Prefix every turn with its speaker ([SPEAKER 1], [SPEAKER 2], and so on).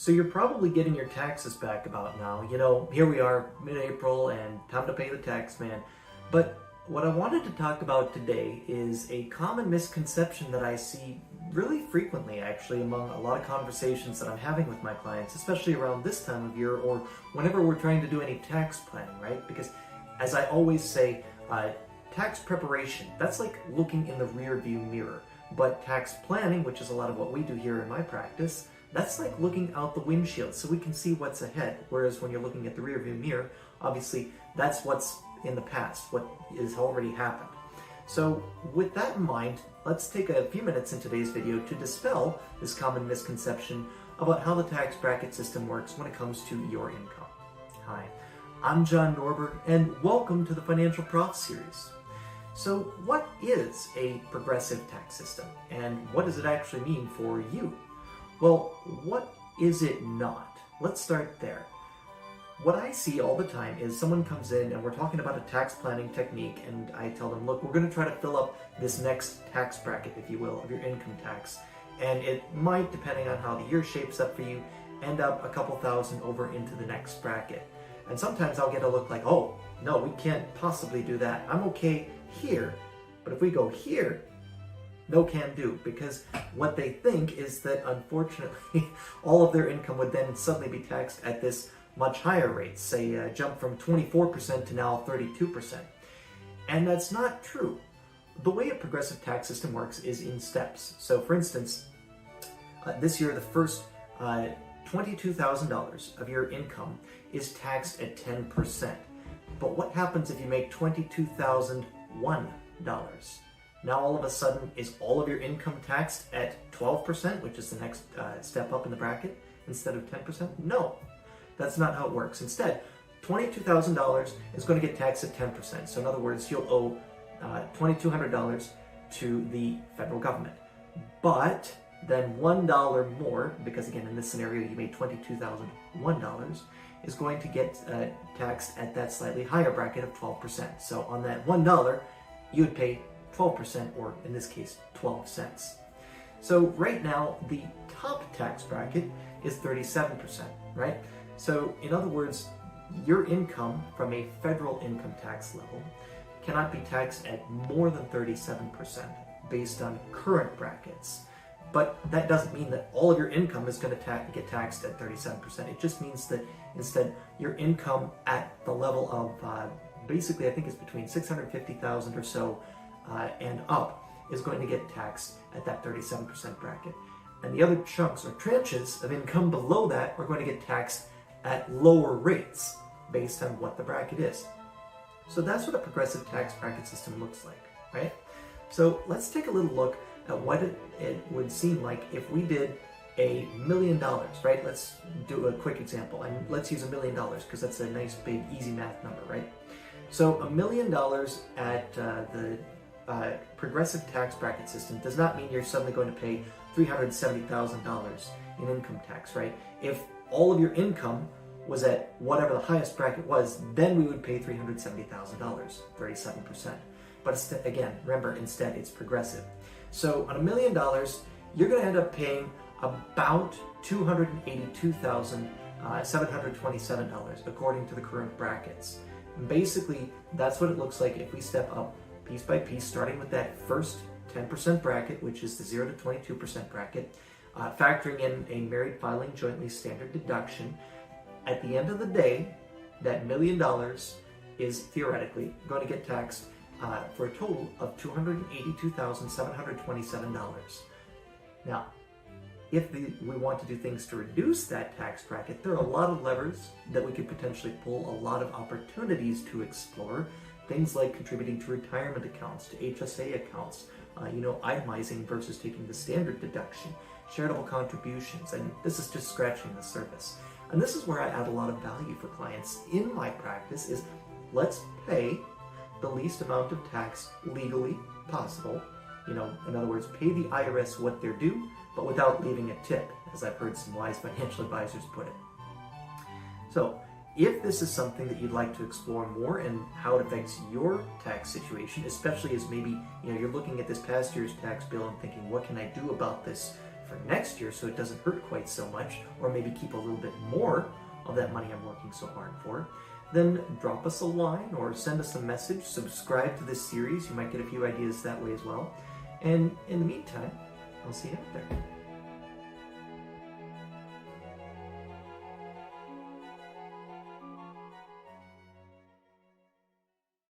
[SPEAKER 1] So you're probably getting your taxes back about now. Here we are, mid-April, and time to pay the tax man. But what I wanted to talk about today is a common misconception that I see really frequently, actually, among a lot of conversations that I'm having with my clients, especially around this time of year or whenever we're trying to do any tax planning, right? Because as I always say, tax preparation, that's like looking in the rear view mirror. But tax planning, which is a lot of what we do here in my practice, that's like looking out the windshield so we can see what's ahead. Whereas when you're looking at the rear view mirror, obviously that's what's in the past, what has already happened. So with that in mind, let's take a few minutes in today's video to dispel this common misconception about how the tax bracket system works when it comes to your income. Hi, I'm John Norberg, and welcome to the Financial Prof series. So what is a progressive tax system, and what does it actually mean for you? Well, what is it not? Let's start there. What I see all the time is someone comes in and we're talking about a tax planning technique, and I tell them, look, we're going to try to fill up this next tax bracket, if you will, of your income tax. And it might, depending on how the year shapes up for you, end up a couple thousand over into the next bracket. And sometimes I'll get a look like, oh, no, we can't possibly do that. I'm okay here, but if we go here, no can do, because what they think is that unfortunately all of their income would then suddenly be taxed at this much higher rate, say jump from 24% to now 32%. And that's not true. The way a progressive tax system works is in steps. So for instance, this year the first $22,000 of your income is taxed at 10%. But what happens if you make $22,001? Now all of a sudden, is all of your income taxed at 12%, which is the next step up in the bracket, instead of 10%? No, that's not how it works. Instead, $22,000 is going to get taxed at 10%. So in other words, you'll owe $2,200 to the federal government. But then $1 more, because again, in this scenario, you made $22,001, is going to get taxed at that slightly higher bracket of 12%. So on that $1, you would pay 12%, or in this case, 12 cents. So right now, the top tax bracket is 37%, right? So in other words, your income from a federal income tax level cannot be taxed at more than 37% based on current brackets. But that doesn't mean that all of your income is going to get taxed at 37%. It just means that instead your income at the level of basically, I think it's between $650,000 or so and up is going to get taxed at that 37% bracket. And the other chunks or tranches of income below that are going to get taxed at lower rates based on what the bracket is. So that's what a progressive tax bracket system looks like, right? So let's take a little look at what it would seem like if we did $1 million, right? Let's do a quick example, and let's use $1 million because that's a nice big easy math number, right? So $1 million at the progressive tax bracket system does not mean you're suddenly going to pay $370,000 in income tax, right? If all of your income was at whatever the highest bracket was, then we would pay $370,000, 37%. But again, remember, instead it's progressive. So on $1 million, you're going to end up paying about $282,727 according to the current brackets. And basically, that's what it looks like if we step up piece by piece, starting with that first 10% bracket, which is the 0 to 22% bracket, factoring in a married filing jointly standard deduction. At the end of the day, that $1 million is theoretically going to get taxed for a total of $282,727. Now, if we want to do things to reduce that tax bracket, there are a lot of levers that we could potentially pull, a lot of opportunities to explore. Things like contributing to retirement accounts, to HSA accounts, itemizing versus taking the standard deduction, charitable contributions, and this is just scratching the surface. And this is where I add a lot of value for clients in my practice is let's pay the least amount of tax legally possible. In other words, pay the IRS what they're due, but without leaving a tip, as I've heard some wise financial advisors put it. So if this is something that you'd like to explore more and how it affects your tax situation, especially as maybe you're looking at this past year's tax bill and thinking, what can I do about this for next year so it doesn't hurt quite so much, or maybe keep a little bit more of that money I'm working so hard for, then drop us a line or send us a message. Subscribe to this series. You might get a few ideas that way as well. And in the meantime, I'll see you out there.